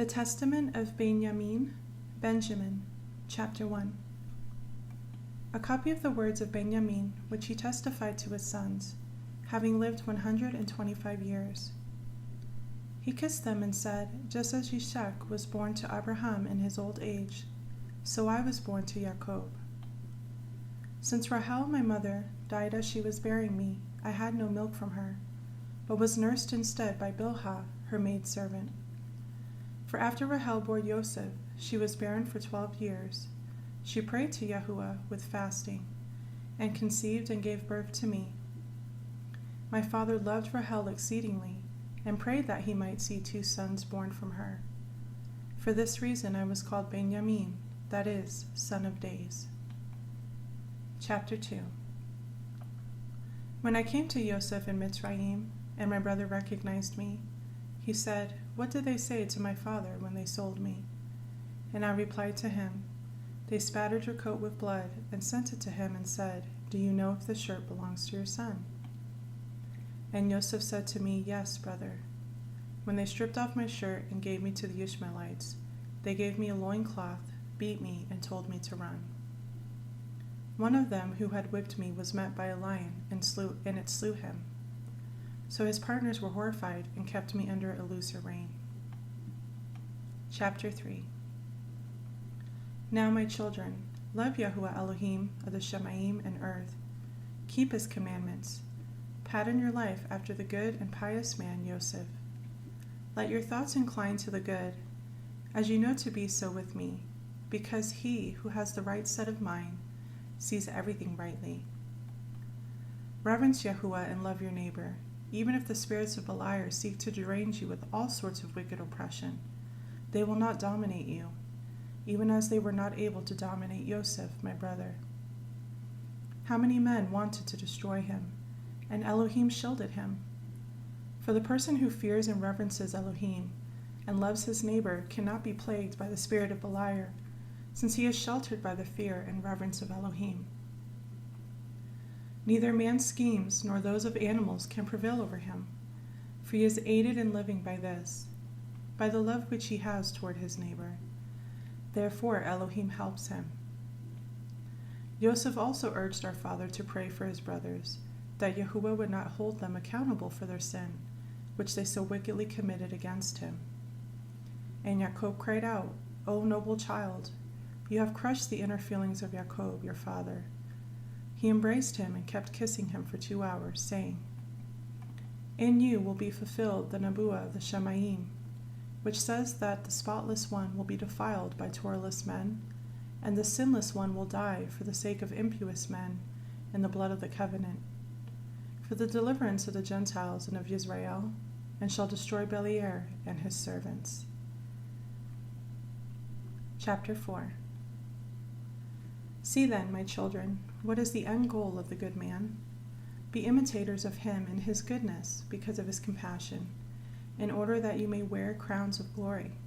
The Testament of Binyamin, Benjamin, Chapter 1. A copy of the words of Binyamin, which he testified to his sons, having lived 125 years. He kissed them and said, "Just as Yishak was born to Abraham in his old age, so I was born to Jacob. Since Rahel, my mother, died as she was bearing me, I had no milk from her, but was nursed instead by Bilhah, her maidservant. For after Rahel bore Joseph, she was barren for 12 years. She prayed to Yahuwah with fasting, and conceived and gave birth to me. My father loved Rahel exceedingly, and prayed that he might see 2 sons born from her. For this reason I was called Binyamin, that is, son of days." Chapter 2. When I came to Joseph in Mitzrayim, and my brother recognized me, he said, "What did they say to my father when they sold me?" And I replied to him, "They spattered your coat with blood and sent it to him and said, 'Do you know if this shirt belongs to your son?' And Joseph said to me, 'Yes, brother.' When they stripped off my shirt and gave me to the Ishmaelites, they gave me a loincloth, beat me, and told me to run. One of them who had whipped me was met by a lion, and it slew him. So his partners were horrified and kept me under a looser rein." Chapter 3. Now, my children, love Yahuwah Elohim of the Shemaim and earth. Keep his commandments. Pattern your life after the good and pious man Yosef. Let your thoughts incline to the good, as you know to be so with me, because he who has the right set of mind sees everything rightly. Reverence Yahuwah and love your neighbor, even if the spirits of Beliar seek to derange you with all sorts of wicked oppression. They will not dominate you, even as they were not able to dominate Yosef, my brother. How many men wanted to destroy him, and Elohim shielded him? For the person who fears and reverences Elohim and loves his neighbor cannot be plagued by the spirit of Beliar, since he is sheltered by the fear and reverence of Elohim. Neither man's schemes nor those of animals can prevail over him, for he is aided in living by this, by the love which he has toward his neighbor. Therefore Elohim helps him. Joseph also urged our father to pray for his brothers, that Yahuwah would not hold them accountable for their sin, which they so wickedly committed against him. And Jacob cried out, "O noble child, you have crushed the inner feelings of Jacob, your father." He embraced him and kept kissing him for 2 hours, saying, "In you will be fulfilled the Nebuah of the Shemaim, which says that the spotless one will be defiled by Torahless men, and the sinless one will die for the sake of impious men in the blood of the covenant, for the deliverance of the Gentiles and of Israel, and shall destroy Beliar and his servants." Chapter 4. See then, my children, what is the end goal of the good man? Be imitators of him in his goodness because of his compassion, in order that you may wear crowns of glory.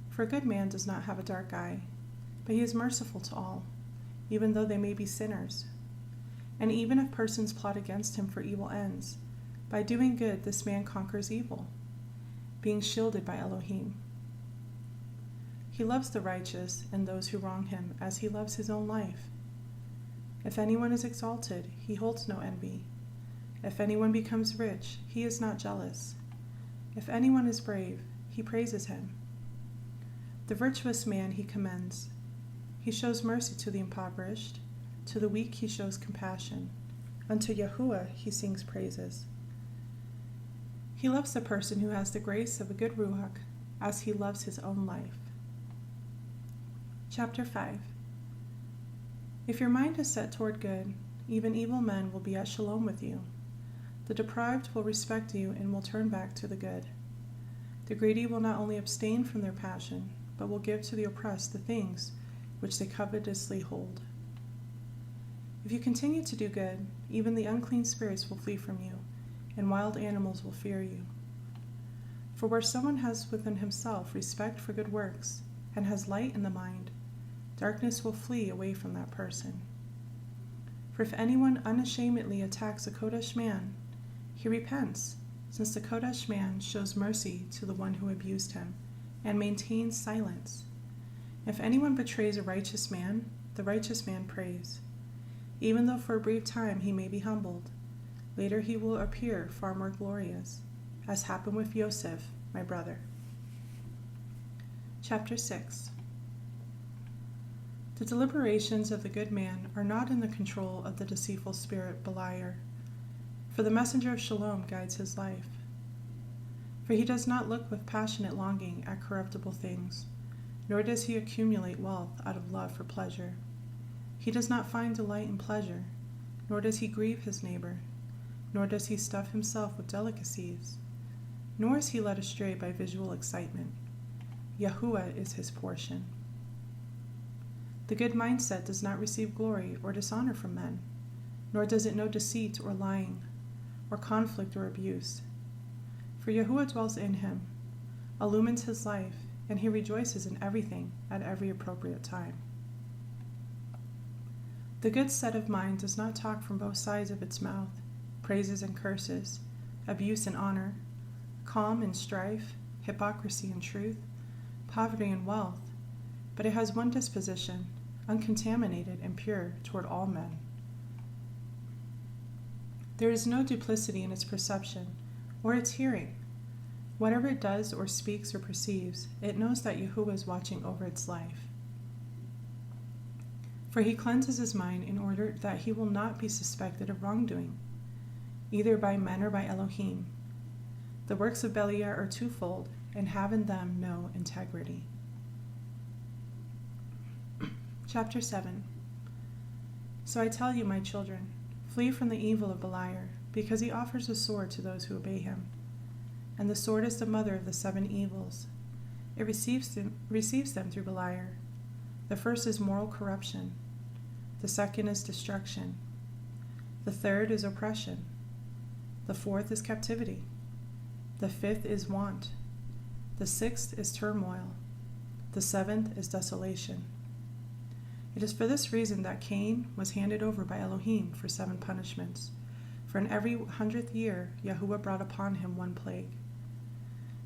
For a good man does not have a dark eye, but he is merciful to all, even though they may be sinners. And even if persons plot against him for evil ends, by doing good this man conquers evil, being shielded by Elohim. He loves the righteous and those who wrong him as he loves his own life. If anyone is exalted, he holds no envy. If anyone becomes rich, he is not jealous. If anyone is brave, he praises him. The virtuous man he commends. He shows mercy to the impoverished. To the weak he shows compassion. Unto Yahuwah he sings praises. He loves the person who has the grace of a good ruach, as he loves his own life. Chapter 5. If your mind is set toward good, even evil men will be at shalom with you. The deprived will respect you and will turn back to the good. The greedy will not only abstain from their passion, but will give to the oppressed the things which they covetously hold. If you continue to do good, even the unclean spirits will flee from you, and wild animals will fear you. For where someone has within himself respect for good works, and has light in the mind, darkness will flee away from that person. For if anyone unashamedly attacks a Kodesh man, he repents, since the Kodesh man shows mercy to the one who abused him, and maintains silence. If anyone betrays a righteous man, the righteous man prays. Even though for a brief time he may be humbled, later he will appear far more glorious, as happened with Yosef, my brother. Chapter 6. The deliberations of the good man are not in the control of the deceitful spirit Beliar, for the messenger of Shalom guides his life. For he does not look with passionate longing at corruptible things, nor does he accumulate wealth out of love for pleasure. He does not find delight in pleasure, nor does he grieve his neighbor, nor does he stuff himself with delicacies, nor is he led astray by visual excitement. Yahuwah is his portion. The good mindset does not receive glory or dishonor from men, nor does it know deceit or lying, or conflict or abuse. For Yahuwah dwells in him, illumines his life, and he rejoices in everything at every appropriate time. The good set of mind does not talk from both sides of its mouth, praises and curses, abuse and honor, calm and strife, hypocrisy and truth, poverty and wealth, but it has one disposition, uncontaminated and pure toward all men. There is no duplicity in its perception or its hearing. Whatever it does or speaks or perceives, it knows that Yahuwah is watching over its life. For he cleanses his mind in order that he will not be suspected of wrongdoing, either by men or by Elohim. The works of Beliar are twofold, and have in them no integrity. Chapter 7. So I tell you, my children, flee from the evil of Beliar, because he offers a sword to those who obey him. And the sword is the mother of the 7 evils. It receives them through Beliar. The first is moral corruption. The second is destruction. The third is oppression. The fourth is captivity. The fifth is want. The sixth is turmoil. The seventh is desolation. It is for this reason that Cain was handed over by Elohim for 7 punishments. For in every 100th year, Yahuwah brought upon him 1 plague.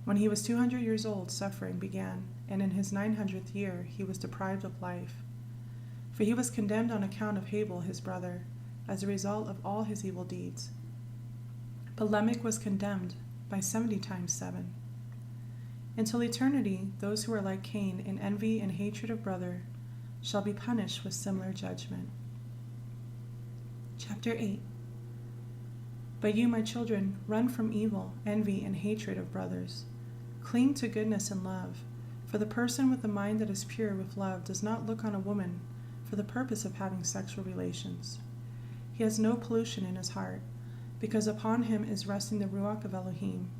When he was 200 years old, suffering began, and in his 900th year he was deprived of life. For he was condemned on account of Habel his brother, as a result of all his evil deeds. But Lamech was condemned by 70 times 7. Until eternity, those who are like Cain in envy and hatred of brother shall be punished with similar judgment. Chapter 8. But you, my children, run from evil, envy, and hatred of brothers. Cling to goodness and love, for the person with the mind that is pure with love does not look on a woman for the purpose of having sexual relations. He has no pollution in his heart, because upon him is resting the Ruach of Elohim.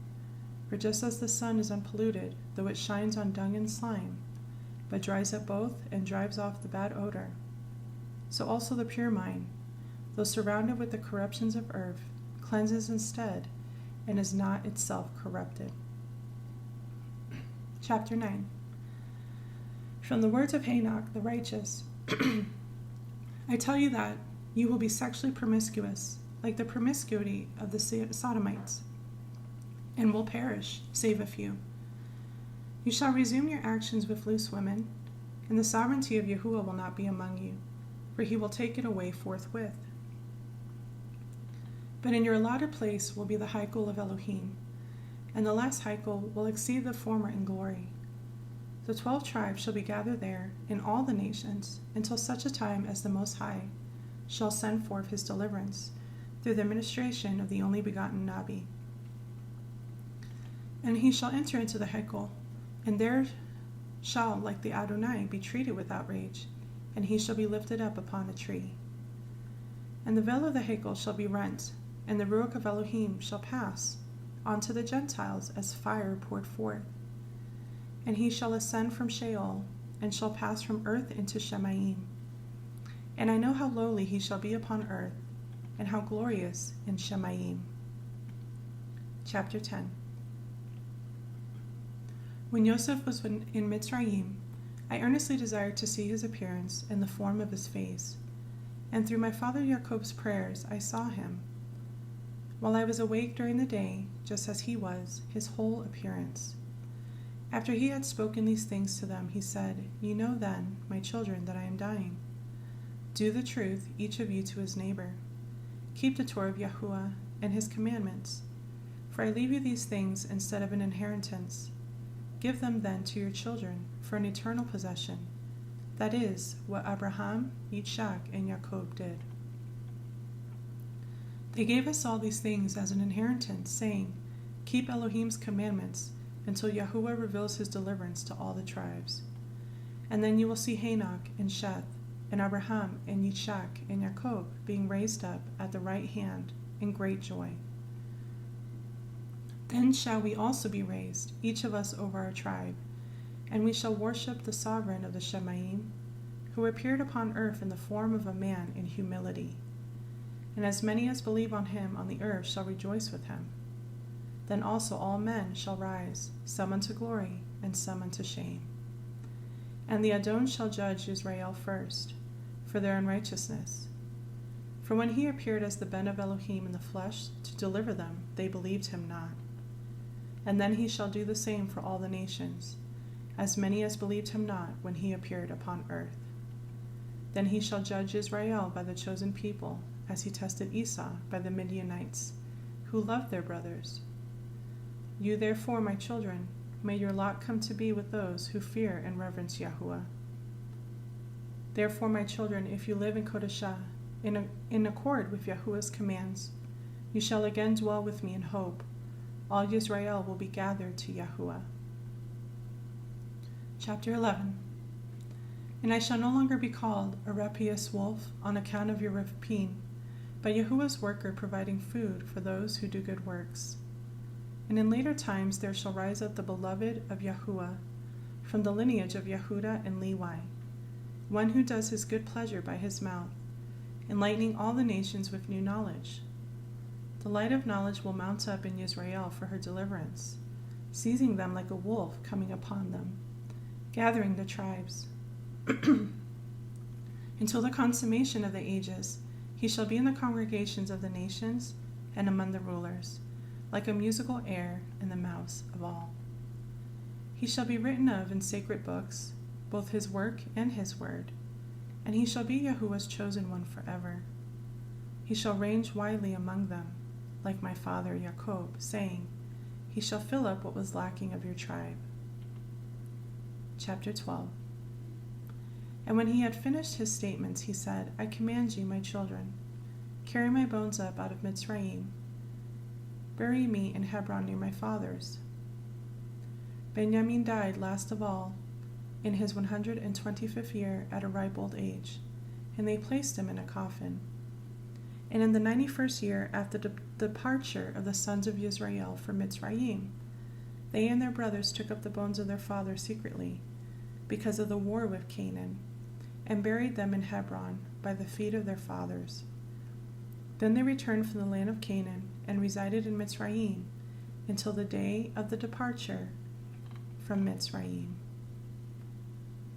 For just as the sun is unpolluted, though it shines on dung and slime, but dries up both and drives off the bad odor, so also the pure mind, though surrounded with the corruptions of earth, cleanses instead, and is not itself corrupted. Chapter 9. From the words of Enoch the righteous, I tell you that you will be sexually promiscuous, like the promiscuity of the Sodomites, and will perish, save a few. You shall resume your actions with loose women, and the sovereignty of Yahuwah will not be among you, for he will take it away forthwith. But in your allotted place will be the Heikel of Elohim, and the last Heikel will exceed the former in glory. The 12 tribes shall be gathered there in all the nations, until such a time as the Most High shall send forth his deliverance, through the ministration of the only begotten Nabi. And he shall enter into the Heikel, and there shall, like the Adonai, be treated with outrage, and he shall be lifted up upon a tree. And the veil of the Heikel shall be rent, and the Ruach of Elohim shall pass unto the Gentiles as fire poured forth. And he shall ascend from Sheol, and shall pass from earth into Shemayim. And I know how lowly he shall be upon earth, and how glorious in Shemayim. Chapter 10. When Yosef was in Mitzrayim, I earnestly desired to see his appearance and the form of his face, and through my father Jacob's prayers I saw him. While I was awake during the day, just as he was, his whole appearance. After he had spoken these things to them, he said, "You know then, my children, that I am dying. Do the truth, each of you to his neighbor. Keep the Torah of Yahuwah and his commandments. For I leave you these things instead of an inheritance. Give them then to your children for an eternal possession. That is what Abraham, Yitzhak, and Jacob did. They gave us all these things as an inheritance, saying, Keep Elohim's commandments until Yahuwah reveals his deliverance to all the tribes. And then you will see Enoch and Sheth, and Abraham and Yitzhak and Jacob being raised up at the right hand in great joy. Then shall we also be raised, each of us over our tribe, and we shall worship the sovereign of the Shemaim, who appeared upon earth in the form of a man in humility. And as many as believe on him on the earth shall rejoice with him. Then also all men shall rise, some unto glory, and some unto shame. And the Adon shall judge Israel first, for their unrighteousness. For when he appeared as the Ben of Elohim in the flesh to deliver them, they believed him not. And then he shall do the same for all the nations, as many as believed him not when he appeared upon earth. Then he shall judge Israel by the chosen people, as he tested Esau by the Midianites, who loved their brothers. You therefore, my children, may your lot come to be with those who fear and reverence Yahuwah. Therefore, my children, if you live in Kodeshah, in accord with Yahuwah's commands, you shall again dwell with me in hope. All Yisrael will be gathered to Yahuwah. Chapter 11. And I shall no longer be called a rapacious wolf on account of your rapine, but Yahuwah's worker providing food for those who do good works. And in later times there shall rise up the beloved of Yahuwah, from the lineage of Yehuda and Levi, one who does his good pleasure by his mouth, enlightening all the nations with new knowledge. The light of knowledge will mount up in Israel for her deliverance, seizing them like a wolf coming upon them, gathering the tribes. Until the consummation of the ages, he shall be in the congregations of the nations and among the rulers, like a musical air in the mouths of all. He shall be written of in sacred books, both his work and his word, and he shall be Yahuwah's chosen one forever. He shall range widely among them, like my father Jacob, saying, He shall fill up what was lacking of your tribe. Chapter 12. And when he had finished his statements, he said, I command you, my children, carry my bones up out of Mitzrayim. Bury me in Hebron near my fathers. Binyamin died last of all, in his 125th year at a ripe old age, and they placed him in a coffin. And in the 91st year after the departure of the sons of Israel from Mitzrayim, they and their brothers took up the bones of their father secretly, because of the war with Canaan, and buried them in Hebron by the feet of their fathers. Then they returned from the land of Canaan and resided in Mitzrayim until the day of the departure from Mitzrayim.